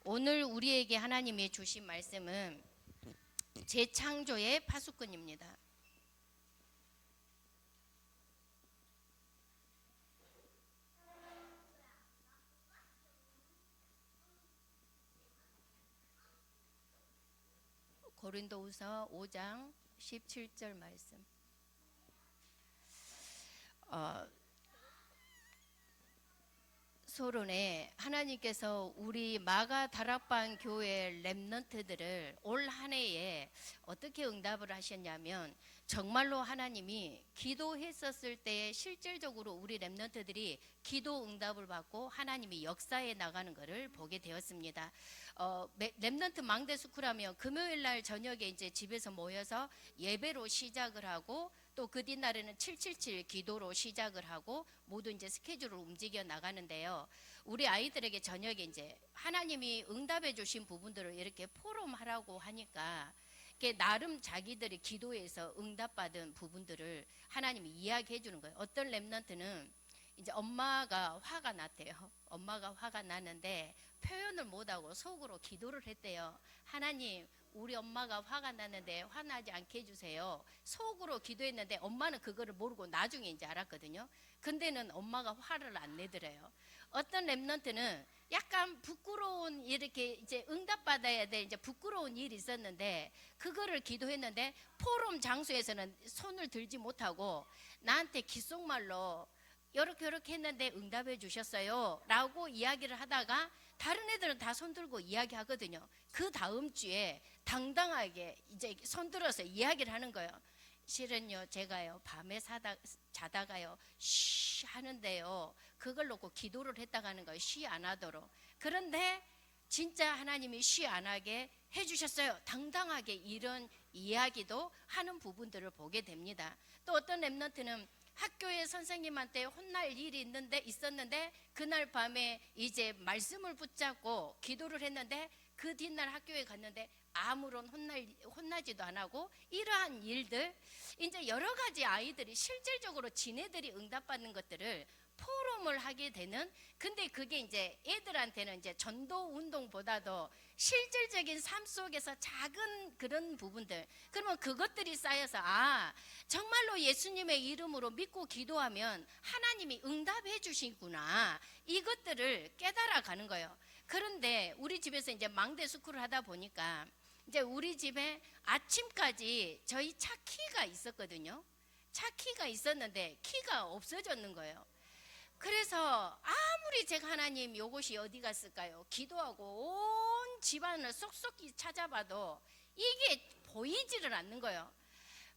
오늘 우리에게 하나님이 주신 말씀은 재창조의 파수꾼입니다. 고린도후서 5장 17절 말씀. 서론에 하나님께서 우리 마가 다락방 교회 렘넌트들을 올 한 해에 어떻게 응답을 하셨냐면, 정말로 하나님이 기도했었을 때 실질적으로 우리 렘넌트들이 기도 응답을 받고 하나님이 역사해 나가는 것을 보게 되었습니다. 렘넌트 망대 스쿨하면 금요일 날 저녁에 이제 집에서 모여서 예배로 시작을 하고, 또 그 뒷날에는 777 기도로 시작을 하고 모두 이제 스케줄을 움직여 나가는데요. 우리 아이들에게 저녁에 이제 하나님이 응답해 주신 부분들을 이렇게 포럼하라고 하니까 나름 자기들이 기도에서 응답받은 부분들을 하나님이 이야기해 주는 거예요. 어떤 렘넌트는 이제 엄마가 화가 났대요. 엄마가 화가 났는데 표현을 못하고 속으로 기도를 했대요. 하나님, 우리 엄마가 화가 났는데 화나지 않게 해주세요. 속으로 기도했는데 엄마는 그거를 모르고 나중에 이제 알았거든요. 근데는 엄마가 화를 안 내더래요. 어떤 렘넌트는 약간 부끄러운, 이렇게 이제 응답받아야 될 이제 부끄러운 일이 있었는데 그거를 기도했는데 포럼 장소에서는 손을 들지 못하고 나한테 귓속말로 이렇게 했는데 응답해 주셨어요 라고 이야기를 하다가 다른 애들은 다 손들고 이야기하거든요. 그 다음 주에 당당하게 이제 손들어서 이야기를 하는 거예요. 실은요, 제가요 밤에 자다가요 쉬 하는데요 그걸 놓고 기도를 했다가 하는 거예요. 쉬 안 하도록. 그런데 진짜 하나님이 쉬 안 하게 해주셨어요. 당당하게 이런 이야기도 하는 부분들을 보게 됩니다. 또 어떤 렘넌트는 학교에 선생님한테 혼날 일이 있었는데 그날 밤에 이제 말씀을 붙잡고 기도를 했는데 그 뒷날 학교에 갔는데 아무런 혼나지도 안 하고, 이러한 일들, 이제 여러 가지 아이들이 실질적으로 지네들이 응답받는 것들을 포럼을 하게 되는, 근데 그게 이제 애들한테는 이제 전도 운동보다도 실질적인 삶 속에서 작은 그런 부분들, 그러면 그것들이 쌓여서 정말로 예수님의 이름으로 믿고 기도하면 하나님이 응답해 주시구나, 이것들을 깨달아 가는 거예요. 그런데 우리 집에서 이제 망대 스쿨을 하다 보니까 이제 우리 집에 아침까지 저희 차 키가 있었거든요. 차 키가 있었는데 키가 없어졌는 거예요. 그래서 아무리 제가 하나님 이것이 어디 갔을까요? 기도하고 온 집안을 쏙쏙히 찾아봐도 이게 보이지를 않는 거예요.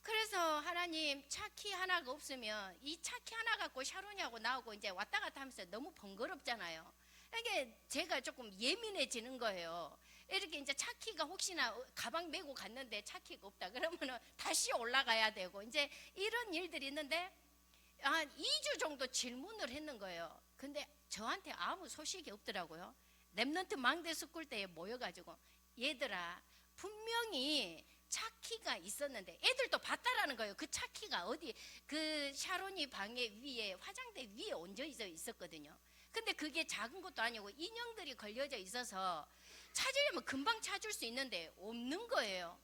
그래서 하나님, 차 키 하나가 없으면 이 차 키 하나 갖고 샤론이하고 나오고 이제 왔다 갔다 하면서 너무 번거롭잖아요. 이게 제가 조금 예민해지는 거예요. 이렇게 이제 차 키가 혹시나 가방 메고 갔는데 차 키가 없다 그러면은 다시 올라가야 되고, 이제 이런 일들이 있는데 한 2주 정도 질문을 했는 거예요. 근데 저한테 아무 소식이 없더라고요. 렘넌트 망대 스쿨 때에 모여가지고, 얘들아, 분명히 차키가 있었는데 애들도 봤다라는 거예요. 그 차키가 어디, 그 샤론이 방에 위에 화장대 위에 얹어 있었거든요. 근데 그게 작은 것도 아니고 인형들이 걸려져 있어서 찾으려면 금방 찾을 수 있는데 없는 거예요.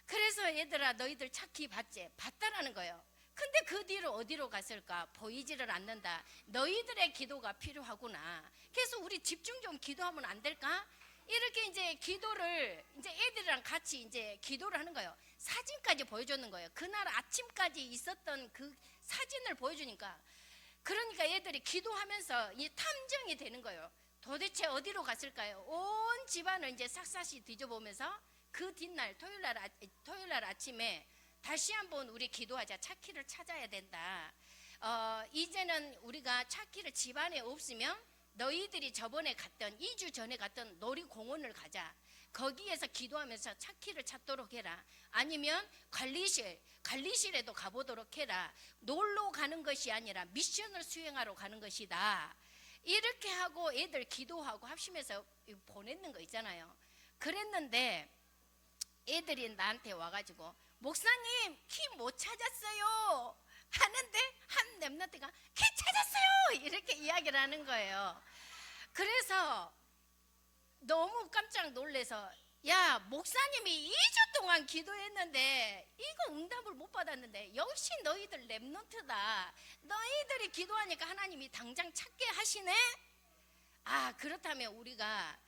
그래서 얘들아, 너희들 차키 봤지? 봤다라는 거예요. 근데 그 뒤로 어디로 갔을까? 보이지를 않는다. 너희들의 기도가 필요하구나. 그래서 우리 집중 좀 기도하면 안 될까? 이렇게 이제 기도를, 이제 애들이랑 같이 이제 기도를 하는 거예요. 사진까지 보여주는 거예요. 그날 아침까지 있었던 그 사진을 보여주니까, 그러니까 애들이 기도하면서 이 탐정이 되는 거예요. 도대체 어디로 갔을까요? 온 집안을 이제 샅샅이 뒤져보면서 그 뒷날 토요일 날 아침에 다시 한번 우리 기도하자. 차키를 찾아야 된다. 이제는 우리가 차키를 집안에 없으면 너희들이 저번에 갔던 2주 전에 갔던 놀이공원을 가자. 거기에서 기도하면서 차키를 찾도록 해라. 아니면 관리실에도 가보도록 해라. 놀러 가는 것이 아니라 미션을 수행하러 가는 것이다. 이렇게 하고 애들 기도하고 합심해서 보냈는 거 있잖아요. 그랬는데 애들이 나한테 와가지고, 목사님, 키 못 찾았어요 하는데 한 렘넌트가 키 찾았어요 이렇게 이야기를 하는 거예요. 그래서 너무 깜짝 놀래서 야, 목사님이 2주 동안 기도했는데 이거 응답을 못 받았는데 역시 너희들 랩넌트다. 너희들이 기도하니까 하나님이 당장 찾게 하시네. 아, 그렇다면 우리가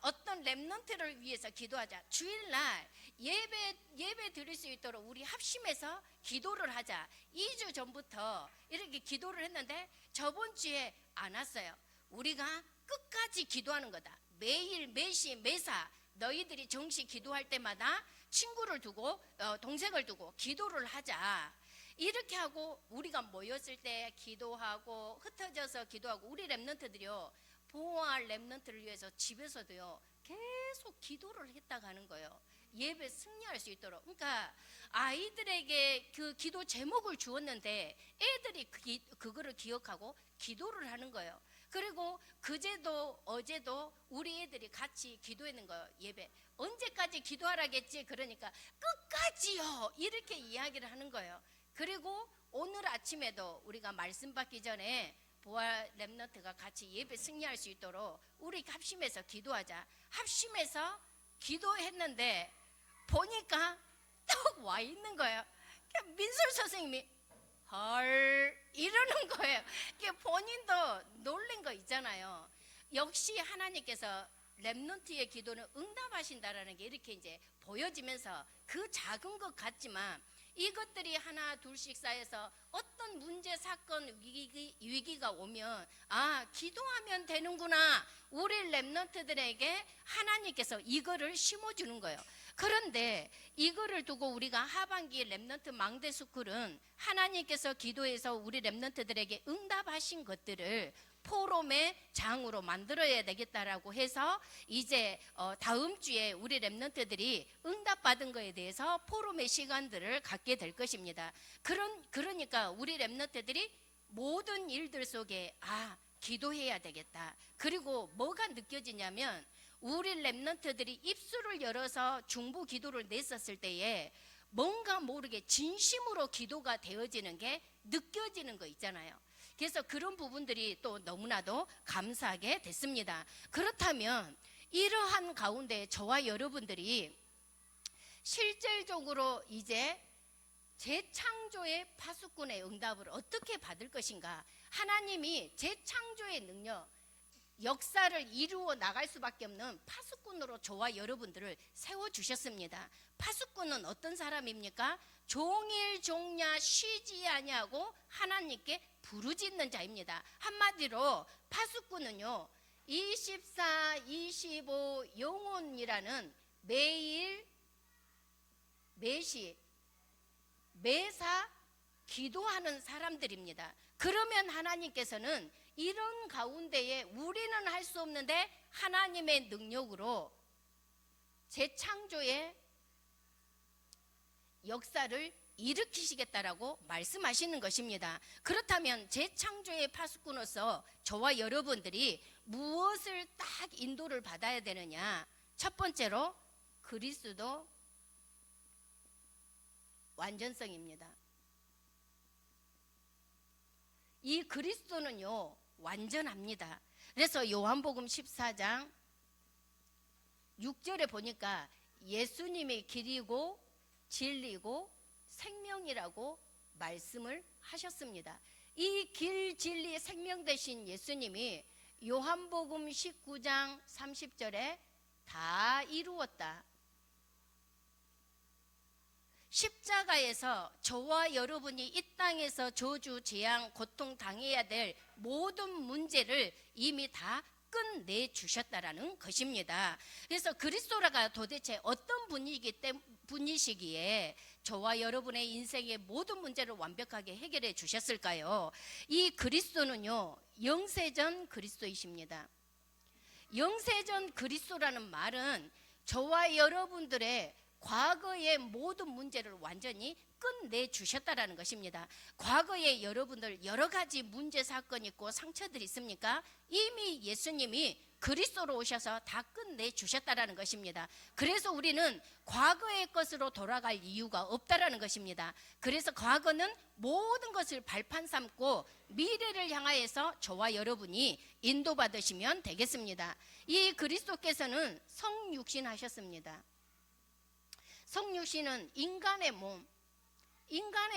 어떤 랩넌트를 위해서 기도하자. 주일날 예배 드릴 수 있도록 우리 합심해서 기도를 하자. 2주 전부터 이렇게 기도를 했는데 저번 주에 안 왔어요. 우리가 끝까지 기도하는 거다. 매일 매시 매사 너희들이 정시 기도할 때마다 친구를 두고 동생을 두고 기도를 하자. 이렇게 하고 우리가 모였을 때 기도하고 흩어져서 기도하고 우리 랩넌트들이요, 보호할 랩넌트를 위해서 집에서도요 계속 기도를 했다가 하는 거예요. 예배 승리할 수 있도록. 그러니까 아이들에게 그 기도 제목을 주었는데 애들이 그거를 기억하고 기도를 하는 거예요. 그리고 그제도 어제도 우리 애들이 같이 기도했는 거예요. 예배 언제까지 기도하라겠지. 그러니까 끝까지요 이렇게 이야기를 하는 거예요. 그리고 오늘 아침에도 우리가 말씀 받기 전에 보아 랩넌트가 같이 예배 승리할 수 있도록 우리 합심해서 기도하자. 합심해서 기도했는데 보니까 딱 와 있는 거예요. 민솔 선생님이 헐 이러는 거예요. 본인도 놀란 거 있잖아요. 역시 하나님께서 랩넌트의 기도는 응답하신다라는 게 이렇게 이제 보여지면서 그 작은 것 같지만 이것들이 하나 둘씩 쌓여서 어떤 문제 사건 위기가 오면 아, 기도하면 되는구나. 우리 랩넌트들에게 하나님께서 이거를 심어주는 거예요. 그런데 이거를 두고 우리가 하반기 랩넌트 망대 스쿨은 하나님께서 기도해서 우리 랩넌트들에게 응답하신 것들을 포럼의 장으로 만들어야 되겠다라고 해서 이제 다음 주에 우리 랩넌트들이 응답받은 거에 대해서 포럼의 시간들을 갖게 될 것입니다. 그러니까 우리 랩넌트들이 모든 일들 속에 아, 기도해야 되겠다. 그리고 뭐가 느껴지냐면 우리 랩넌트들이 입술을 열어서 중보 기도를 냈었을 때에 뭔가 모르게 진심으로 기도가 되어지는 게 느껴지는 거 있잖아요. 그래서 그런 부분들이 또 너무나도 감사하게 됐습니다. 그렇다면 이러한 가운데 저와 여러분들이 실질적으로 이제 재창조의 파수꾼의 응답을 어떻게 받을 것인가. 하나님이 재창조의 능력, 역사를 이루어 나갈 수밖에 없는 파수꾼으로 저와 여러분들을 세워주셨습니다. 파수꾼은 어떤 사람입니까? 종일 종야 쉬지 아니하고 하나님께 부르짖는 자입니다. 한마디로 파수꾼은요 24, 25 영혼이라는 매일 매시 매사 기도하는 사람들입니다. 그러면 하나님께서는 이런 가운데에 우리는 할 수 없는데 하나님의 능력으로 재창조의 역사를 일으키시겠다라고 말씀하시는 것입니다. 그렇다면 재창조의 파수꾼으로서 저와 여러분들이 무엇을 딱 인도를 받아야 되느냐. 첫 번째로 그리스도 완전성입니다. 이 그리스도는요 완전합니다. 그래서 요한복음 14장 6절에 보니까 예수님이 길이고 진리고 생명이라고 말씀을 하셨습니다. 이 길, 진리, 생명 되신 예수님이 요한복음 19장 30절에 다 이루었다. 십자가에서 저와 여러분이 이 땅에서 저주, 재앙, 고통 당해야 될 모든 문제를 이미 다 끝내주셨다라는 것입니다. 그래서 그리스도가 도대체 어떤 분이시기에 저와 여러분의 인생의 모든 문제를 완벽하게 해결해 주셨을까요? 이 그리스도는요 영세전 그리스도이십니다. 영세전 그리스도라는 말은 저와 여러분들의 과거의 모든 문제를 완전히 끝내주셨다라는 것입니다. 과거에 여러분들 여러 가지 문제 사건이 있고 상처들이 있습니까? 이미 예수님이 그리스도로 오셔서 다 끝내 주셨다라는 것입니다. 그래서 우리는 과거의 것으로 돌아갈 이유가 없다라는 것입니다. 그래서 과거는 모든 것을 발판 삼고 미래를 향하여서 저와 여러분이 인도받으시면 되겠습니다. 이 그리스도께서는 성육신 하셨습니다. 성육신은 인간의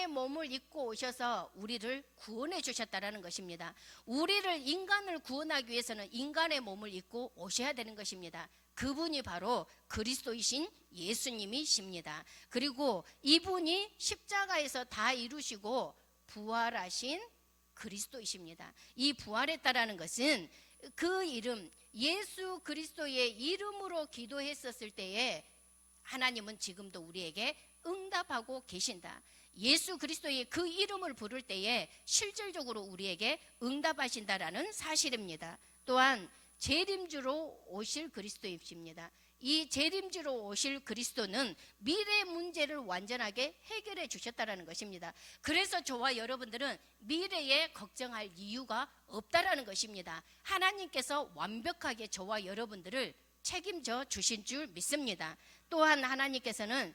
몸을 입고 오셔서 우리를 구원해 주셨다라는 것입니다. 우리를 인간을 구원하기 위해서는 인간의 몸을 입고 오셔야 되는 것입니다. 그분이 바로 그리스도이신 예수님이십니다. 그리고 이분이 십자가에서 다 이루시고 부활하신 그리스도이십니다. 이 부활했다라는 것은 그 이름 예수 그리스도의 이름으로 기도했었을 때에 하나님은 지금도 우리에게 응답하고 계신다. 예수 그리스도의 그 이름을 부를 때에 실질적으로 우리에게 응답하신다라는 사실입니다. 또한 재림주로 오실 그리스도이십니다. 이 재림주로 오실 그리스도는 미래 문제를 완전하게 해결해 주셨다라는 것입니다. 그래서 저와 여러분들은 미래에 걱정할 이유가 없다라는 것입니다. 하나님께서 완벽하게 저와 여러분들을 책임져 주신 줄 믿습니다. 또한 하나님께서는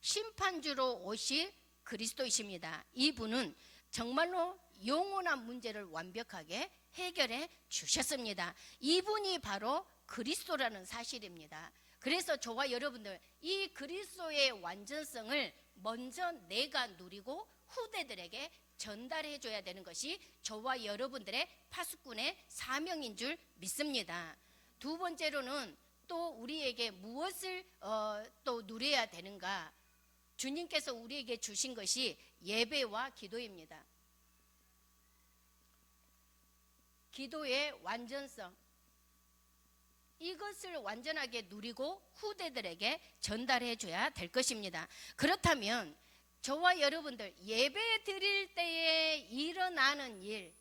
심판주로 오실 그리스도이십니다. 이분은 정말로 영원한 문제를 완벽하게 해결해 주셨습니다. 이분이 바로 그리스도라는 사실입니다. 그래서 저와 여러분들 이 그리스도의 완전성을 먼저 내가 누리고 후대들에게 전달해 줘야 되는 것이 저와 여러분들의 파수꾼의 사명인 줄 믿습니다. 두 번째로는 또 우리에게 무엇을 또 누려야 되는가? 주님께서 우리에게 주신 것이 예배와 기도입니다. 기도의 완전성, 이것을 완전하게 누리고 후대들에게 전달해 줘야 될 것입니다. 그렇다면 저와 여러분들 예배 드릴 때에 일어나는 일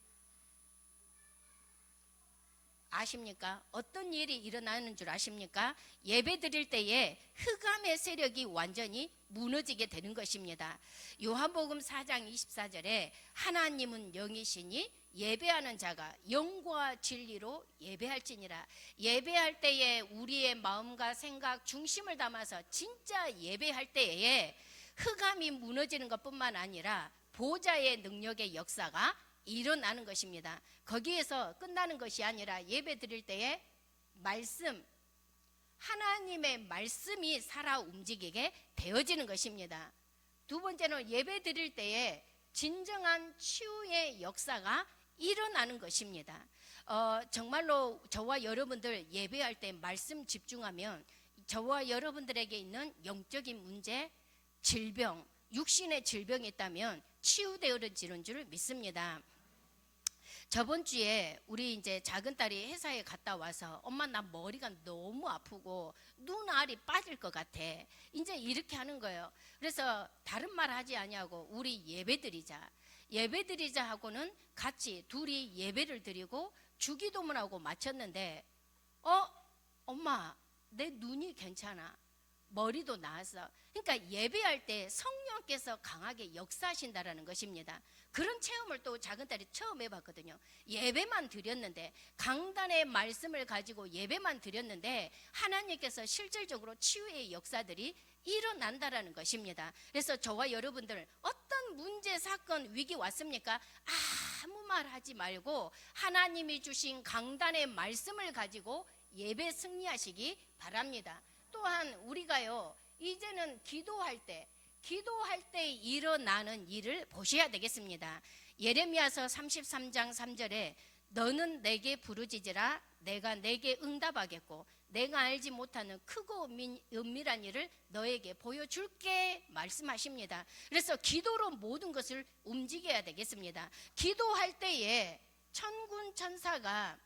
아십니까? 어떤 일이 일어나는 줄 아십니까? 예배 드릴 때에 흑암의 세력이 완전히 무너지게 되는 것입니다. 요한복음 4장 24절에 하나님은 영이시니 예배하는 자가 영과 진리로 예배할지니라. 예배할 때에 우리의 마음과 생각 중심을 담아서 진짜 예배할 때에 흑암이 무너지는 것뿐만 아니라 보좌의 능력의 역사가 일어나는 것입니다. 거기에서 끝나는 것이 아니라 예배 드릴 때에 하나님의 말씀이 살아 움직이게 되어지는 것입니다. 두 번째는 예배 드릴 때에 진정한 치유의 역사가 일어나는 것입니다. 정말로 저와 여러분들 예배할 때 말씀 집중하면 저와 여러분들에게 있는 영적인 문제, 질병, 육신의 질병이 있다면 치유되어지는 줄 믿습니다. 저번 주에 우리 이제 작은 딸이 회사에 갔다 와서 엄마 나 머리가 너무 아프고 눈알이 빠질 것 같아. 이제 이렇게 하는 거예요. 그래서 다른 말 하지 아니하고 우리 예배드리자 하고는 같이 둘이 예배를 드리고 주기도문하고 마쳤는데 엄마 내 눈이 괜찮아. 머리도 나았어. 그러니까 예배할 때 성령께서 강하게 역사하신다라는 것입니다. 그런 체험을 또 작은 딸이 처음 해봤거든요. 예배만 드렸는데 강단의 말씀을 가지고 예배만 드렸는데 하나님께서 실질적으로 치유의 역사들이 일어난다라는 것입니다. 그래서 저와 여러분들 어떤 문제, 사건, 위기 왔습니까? 아무 말 하지 말고 하나님이 주신 강단의 말씀을 가지고 예배 승리하시기 바랍니다. 또한 우리가요 이제는 기도할 때 일어나는 일을 보셔야 되겠습니다. 예레미야서 33장 3절에 너는 내게 부르짖으라 내가 내게 응답하겠고 내가 알지 못하는 크고 은밀한 일을 너에게 보여줄게 말씀하십니다. 그래서 기도로 모든 것을 움직여야 되겠습니다. 기도할 때에 천군 천사가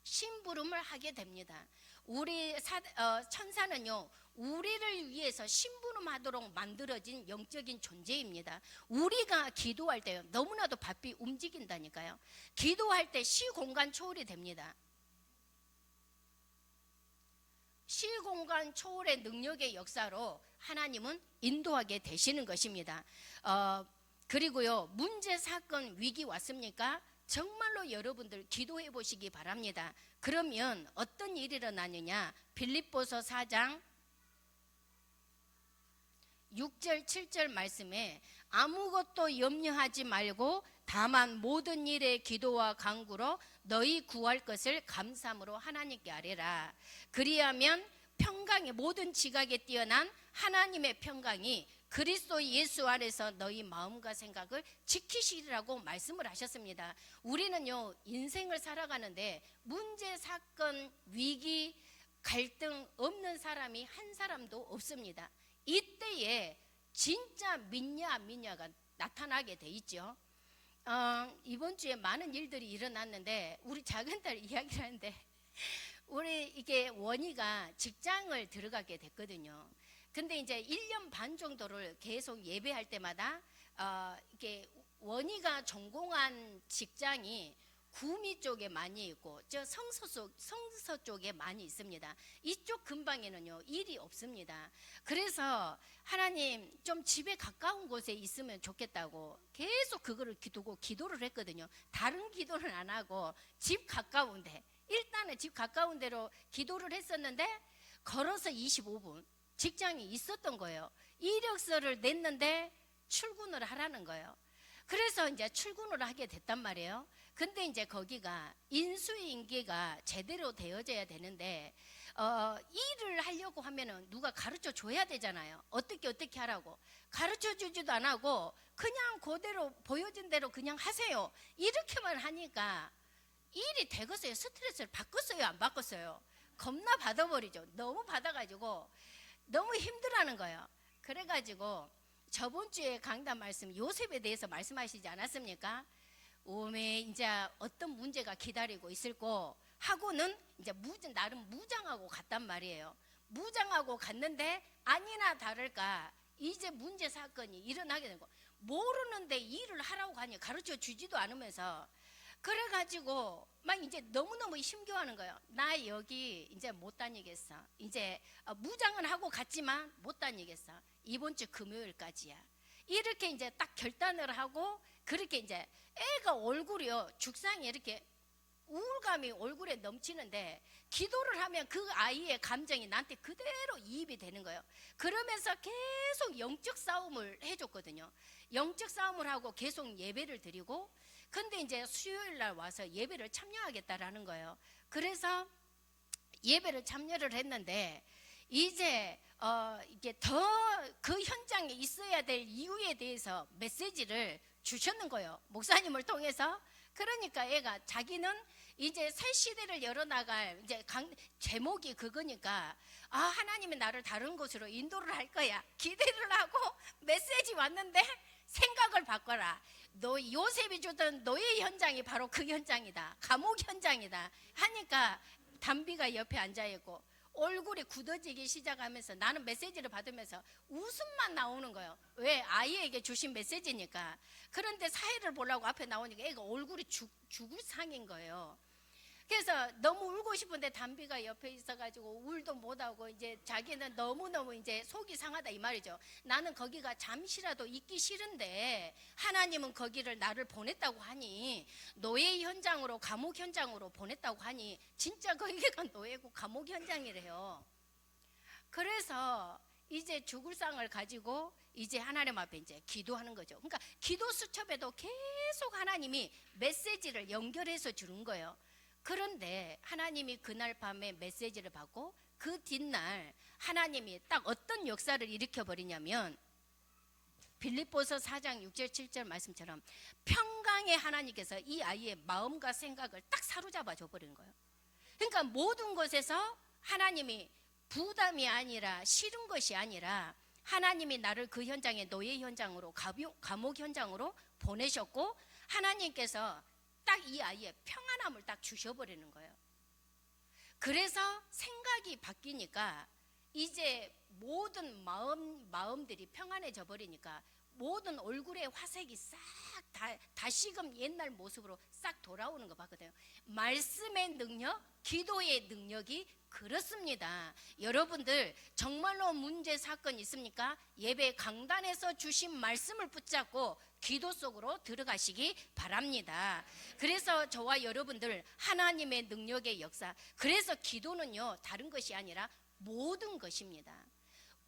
심부름을 하게 됩니다. 우리 천사는요 우리를 위해서 심부름하도록 만들어진 영적인 존재입니다. 우리가 기도할 때요 너무나도 바삐 움직인다니까요. 기도할 때 시공간 초월이 됩니다. 시공간 초월의 능력의 역사로 하나님은 인도하게 되시는 것입니다. 그리고요 문제, 사건, 위기 왔습니까? 정말로 여러분들 기도해 보시기 바랍니다. 그러면 어떤 일이 일어나느냐? 빌립보서 4장 6절 7절 말씀에 아무것도 염려하지 말고 다만 모든 일에 기도와 간구로 너희 구할 것을 감사함으로 하나님께 아뢰라. 그리하면 평강의 모든 지각에 뛰어난 하나님의 평강이 그리스도 예수 안에서 너희 마음과 생각을 지키시리라고 말씀을 하셨습니다. 우리는요, 인생을 살아가는데 문제, 사건, 위기, 갈등 없는 사람이 한 사람도 없습니다. 이때에 진짜 믿냐 안 믿냐가 나타나게 돼 있죠. 이번 주에 많은 일들이 일어났는데 우리 작은 딸 이야기를 하는데 우리 이게 원희가 직장을 들어가게 됐거든요. 근데 이제 1년 반 정도를 계속 예배할 때마다 이게 원희가 전공한 직장이 구미 쪽에 많이 있고 저 성서 쪽에 많이 있습니다. 이쪽 근방에는요 일이 없습니다. 그래서 하나님 좀 집에 가까운 곳에 있으면 좋겠다고 계속 그거를 기도를 했거든요. 다른 기도는 안 하고 집 가까운데, 일단은 집 가까운 데로 기도를 했었는데 걸어서 25분 직장이 있었던 거예요. 이력서를 냈는데 출근을 하라는 거예요. 그래서 이제 출근을 하게 됐단 말이에요. 근데 이제 거기가 인수인계가 제대로 되어져야 되는데 일을 하려고 하면은 누가 가르쳐 줘야 되잖아요. 어떻게 하라고 가르쳐 주지도 안 하고 그냥 그대로 보여진 대로 그냥 하세요. 이렇게만 하니까 일이 되겠어요? 스트레스를 받겠어요? 안 받겠어요? 겁나 받아버리죠. 너무 받아가지고 너무 힘들어하는 거예요. 그래가지고 저번 주에 강단 말씀 요셉에 대해서 말씀하시지 않았습니까? 오메 이제 어떤 문제가 기다리고 있을 거 하고는 이제 나름 무장하고 갔단 말이에요. 무장하고 갔는데 아니나 다를까 이제 문제 사건이 일어나게 되고 모르는데 일을 하라고 하니 가르쳐 주지도 않으면서 그래가지고 막 이제 너무너무 힘겨워하는 거예요. 나 여기 이제 못 다니겠어. 이제 무장은 하고 갔지만 못 다니겠어. 이번 주 금요일까지야. 이렇게 이제 딱 결단을 하고 그렇게 이제 애가 얼굴이요 죽상이 이렇게 우울감이 얼굴에 넘치는데 기도를 하면 그 아이의 감정이 나한테 그대로 이입이 되는 거예요. 그러면서 계속 영적 싸움을 해줬거든요. 영적 싸움을 하고 계속 예배를 드리고 근데 이제 수요일 날 와서 예배를 참여하겠다라는 거예요. 그래서 예배를 참여를 했는데 이제 이게 더 그 현장에 있어야 될 이유에 대해서 메시지를 주셨는 거예요. 목사님을 통해서. 그러니까 애가 자기는 이제 새 시대를 열어나갈 이제 제목이 그거니까 하나님이 나를 다른 곳으로 인도를 할 거야. 기대를 하고 메시지 왔는데 생각을 바꿔라. 너 요셉이 주던 노예 현장이 바로 그 현장이다. 감옥 현장이다. 하니까 담비가 옆에 앉아있고 얼굴이 굳어지기 시작하면서 나는 메시지를 받으면서 웃음만 나오는 거예요. 왜? 아이에게 주신 메시지니까. 그런데 사회를 보려고 앞에 나오니까 애가 얼굴이 죽을 상인 거예요. 그래서 너무 울고 싶은데 담비가 옆에 있어가지고 울도 못하고 이제 자기는 너무너무 이제 속이 상하다 이 말이죠. 나는 거기가 잠시라도 있기 싫은데 하나님은 거기를 나를 보냈다고 하니 노예 현장으로 감옥 현장으로 보냈다고 하니 진짜 거기가 노예고 감옥 현장이래요. 그래서 이제 죽을 상을 가지고 이제 하나님 앞에 이제 기도하는 거죠. 그러니까 기도 수첩에도 계속 하나님이 메시지를 연결해서 주는 거예요. 그런데 하나님이 그날 밤에 메시지를 받고 그 뒷날 하나님이 딱 어떤 역사를 일으켜버리냐면 빌립보서 4장 6절 7절 말씀처럼 평강의 하나님께서 이 아이의 마음과 생각을 딱 사로잡아 줘버리는 거예요. 그러니까 모든 것에서 하나님이 부담이 아니라 싫은 것이 아니라 하나님이 나를 그 현장에 노예 현장으로 감옥 현장으로 보내셨고 하나님께서 딱 이 아이의 평안함을 딱 주셔버리는 거예요. 그래서 생각이 바뀌니까 이제 모든 마음들이 평안해져 버리니까 모든 얼굴의 화색이 싹 다시금 옛날 모습으로 싹 돌아오는 거 봤거든요. 말씀의 능력, 기도의 능력이 그렇습니다. 여러분들 정말로 문제 사건 있습니까? 예배 강단에서 주신 말씀을 붙잡고 기도 속으로 들어가시기 바랍니다. 그래서 저와 여러분들 하나님의 능력의 역사, 그래서 기도는요 다른 것이 아니라 모든 것입니다.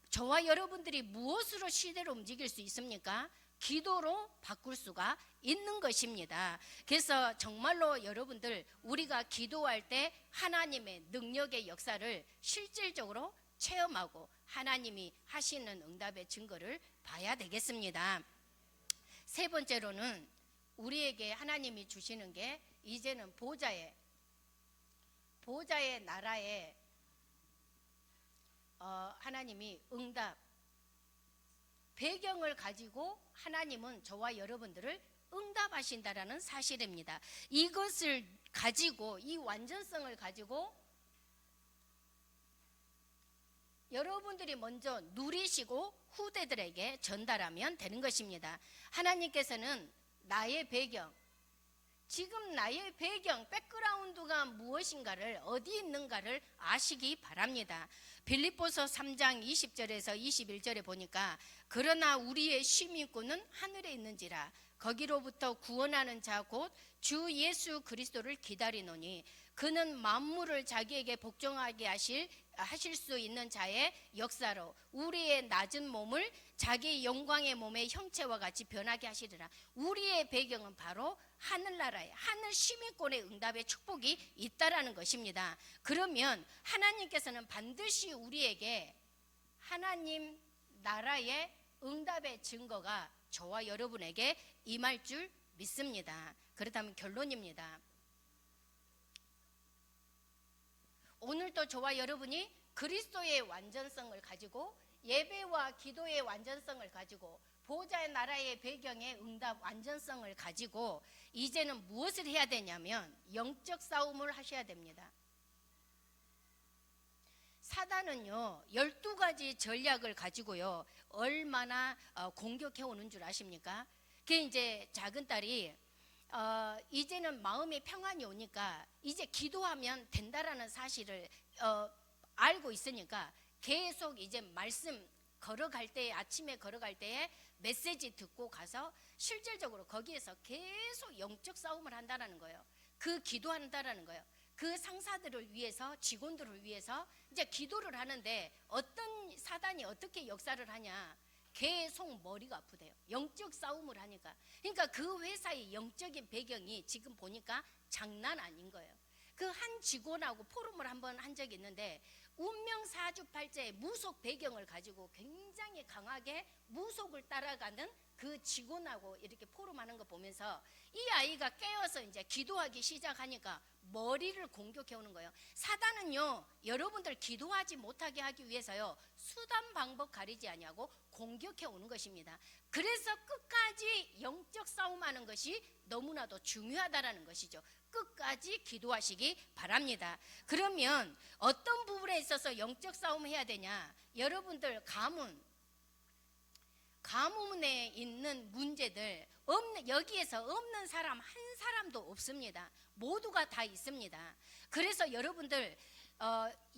저와 여러분들이 무엇으로 시대를 움직일 수 있습니까? 기도로 바꿀 수가 있는 것입니다. 그래서 정말로 여러분들 우리가 기도할 때 하나님의 능력의 역사를 실질적으로 체험하고 하나님이 하시는 응답의 증거를 봐야 되겠습니다. 세 번째로는 우리에게 하나님이 주시는 게 이제는 보좌의 나라에 하나님이 응답 배경을 가지고 하나님은 저와 여러분들을 응답하신다라는 사실입니다. 이것을 가지고 이 완전성을 가지고 여러분들이 먼저 누리시고 후대들에게 전달하면 되는 것입니다. 하나님께서는 나의 배경, 지금 나의 배경, 백그라운드가 무엇인가를 어디 있는가를 아시기 바랍니다. 빌립보서 3장 20절에서 21절에 보니까 그러나 우리의 시민권은 하늘에 있는지라 거기로부터 구원하는 자 곧 주 예수 그리스도를 기다리노니 그는 만물을 자기에게 복종하게 하실 수 있는 자의 역사로 우리의 낮은 몸을 자기 영광의 몸의 형체와 같이 변하게 하시리라. 우리의 배경은 바로 하늘나라의 하늘 시민권의 응답의 축복이 있다라는 것입니다. 그러면 하나님께서는 반드시 우리에게 하나님 나라의 응답의 증거가 저와 여러분에게 임할 줄 믿습니다. 그렇다면 결론입니다. 오늘도 저와 여러분이 그리스도의 완전성을 가지고 예배와 기도의 완전성을 가지고 보좌의 나라의 배경의 응답 완전성을 가지고 이제는 무엇을 해야 되냐면 영적 싸움을 하셔야 됩니다. 사단은요 12가지 전략을 가지고요 얼마나 공격해 오는 줄 아십니까? 그게 이제 작은 딸이 이제는 마음의 평안이 오니까 이제 기도하면 된다라는 사실을 알고 있으니까 계속 이제 말씀 걸어갈 때에 아침에 걸어갈 때에 메시지 듣고 가서 실질적으로 거기에서 계속 영적 싸움을 한다라는 거예요. 그 기도한다라는 거예요. 그 상사들을 위해서 직원들을 위해서 이제 기도를 하는데 어떤 사단이 어떻게 역사를 하냐 계속 머리가 아프대요. 영적 싸움을 하니까. 그러니까 그 회사의 영적인 배경이 지금 보니까 장난 아닌 거예요. 그 한 직원하고 포럼을 한번 한 적이 있는데 운명 사주팔자의 무속 배경을 가지고 굉장히 강하게 무속을 따라가는 그 직원하고 이렇게 포럼하는 거 보면서 이 아이가 깨어서 이제 기도하기 시작하니까 머리를 공격해 오는 거예요. 사단은요 여러분들 기도하지 못하게 하기 위해서요 수단 방법 가리지 아니하고 공격해 오는 것입니다. 그래서 끝까지 영적 싸움하는 것이 너무나도 중요하다라는 것이죠. 끝까지 기도하시기 바랍니다. 그러면 어떤 부분에 있어서 영적 싸움을 해야 되냐? 여러분들 가문에 있는 문제들 여기에서 없는 사람 한 사람도 없습니다. 모두가 다 있습니다. 그래서 여러분들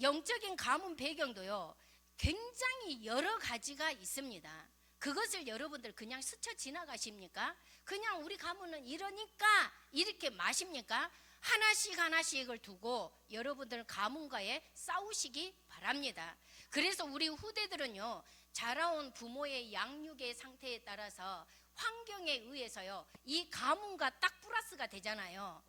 영적인 가문 배경도요 굉장히 여러 가지가 있습니다. 그것을 여러분들 그냥 스쳐 지나가십니까? 그냥 우리 가문은 이러니까 이렇게 마십니까? 하나씩을 두고 여러분들 가문과에 싸우시기 바랍니다. 그래서 우리 후대들은요 자라온 부모의 양육의 상태에 따라서 환경에 의해서요 이 가문과 딱 플러스가 되잖아요.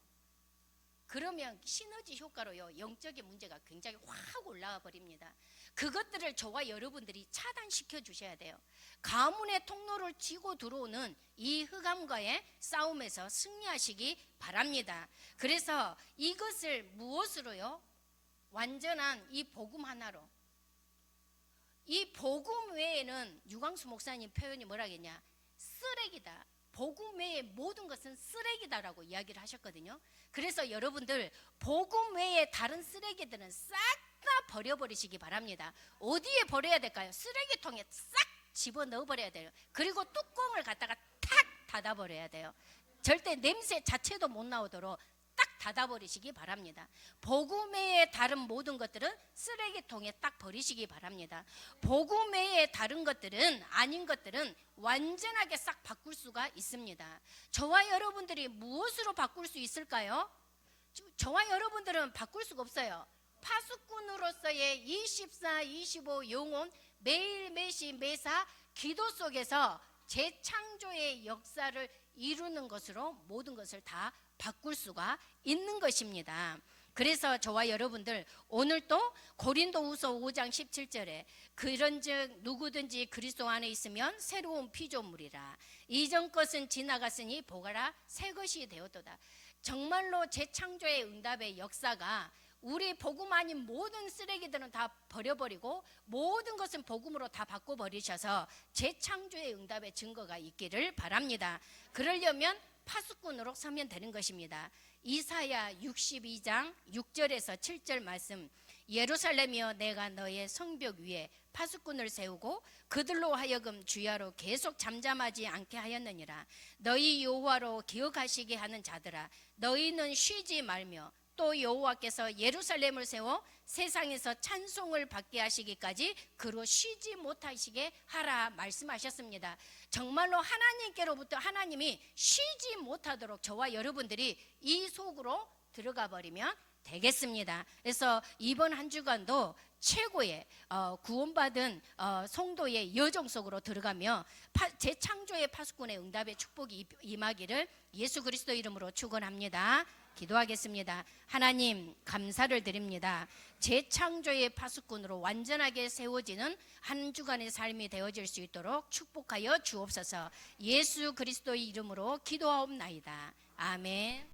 그러면 시너지 효과로요 영적인 문제가 굉장히 확 올라와 버립니다. 그것들을 저와 여러분들이 차단시켜 주셔야 돼요. 가문의 통로를 쥐고 들어오는 이 흑암과의 싸움에서 승리하시기 바랍니다. 그래서 이것을 무엇으로요? 완전한 이 복음 하나로, 이 복음 외에는 유광수 목사님 표현이 뭐라겠냐? 쓰레기다. 복음 외의 모든 것은 쓰레기다라고 이야기를 하셨거든요. 그래서 여러분들 복음 외의 다른 쓰레기들은 싹 다 버려버리시기 바랍니다. 어디에 버려야 될까요? 쓰레기통에 싹 집어넣어 버려야 돼요. 그리고 뚜껑을 갖다가 탁 닫아버려야 돼요. 절대 냄새 자체도 못 나오도록 딱 닫아버리시기 바랍니다. 복음 외에 다른 모든 것들은 쓰레기통에 딱 버리시기 바랍니다. 복음 외에 다른 것들은 아닌 것들은 완전하게 싹 바꿀 수가 있습니다. 저와 여러분들이 무엇으로 바꿀 수 있을까요? 저와 여러분들은 바꿀 수가 없어요. 파수꾼으로서의 24, 25 영혼 매일 매시 매사 기도 속에서 재창조의 역사를 이루는 것으로 모든 것을 다 바꿀 수가 있는 것입니다. 그래서 저와 여러분들 오늘도 고린도후서 5장 17절에 그런즉 누구든지 그리스도 안에 있으면 새로운 피조물이라 이전 것은 지나갔으니 보가라 새 것이 되었도다. 정말로 재창조의 응답의 역사가 우리 복음 아닌 모든 쓰레기들은 다 버려버리고 모든 것은 복음으로 다 바꿔버리셔서 재창조의 응답의 증거가 있기를 바랍니다. 그러려면 파수꾼으로 서면 되는 것입니다. 이사야 62장 6절에서 7절 말씀, 예루살렘이여 내가 너의 성벽 위에 파수꾼을 세우고 그들로 하여금 주야로 계속 잠잠하지 않게 하였느니라. 너희 여호와로 기억하시게 하는 자들아 너희는 쉬지 말며 또 여호와께서 예루살렘을 세워 세상에서 찬송을 받게 하시기까지 그로 쉬지 못하시게 하라 말씀하셨습니다. 정말로 하나님께로부터 하나님이 쉬지 못하도록 저와 여러분들이 이 속으로 들어가 버리면 되겠습니다. 그래서 이번 한 주간도 최고의 구원받은 성도의 여정 속으로 들어가며 재창조의 파수꾼의 응답의 축복이 임하기를 예수 그리스도 이름으로 축원합니다. 기도하겠습니다. 하나님 감사를 드립니다. 재창조의 파수꾼으로 완전하게 세워지는 한 주간의 삶이 되어질 수 있도록 축복하여 주옵소서. 예수 그리스도의 이름으로 기도하옵나이다. 아멘.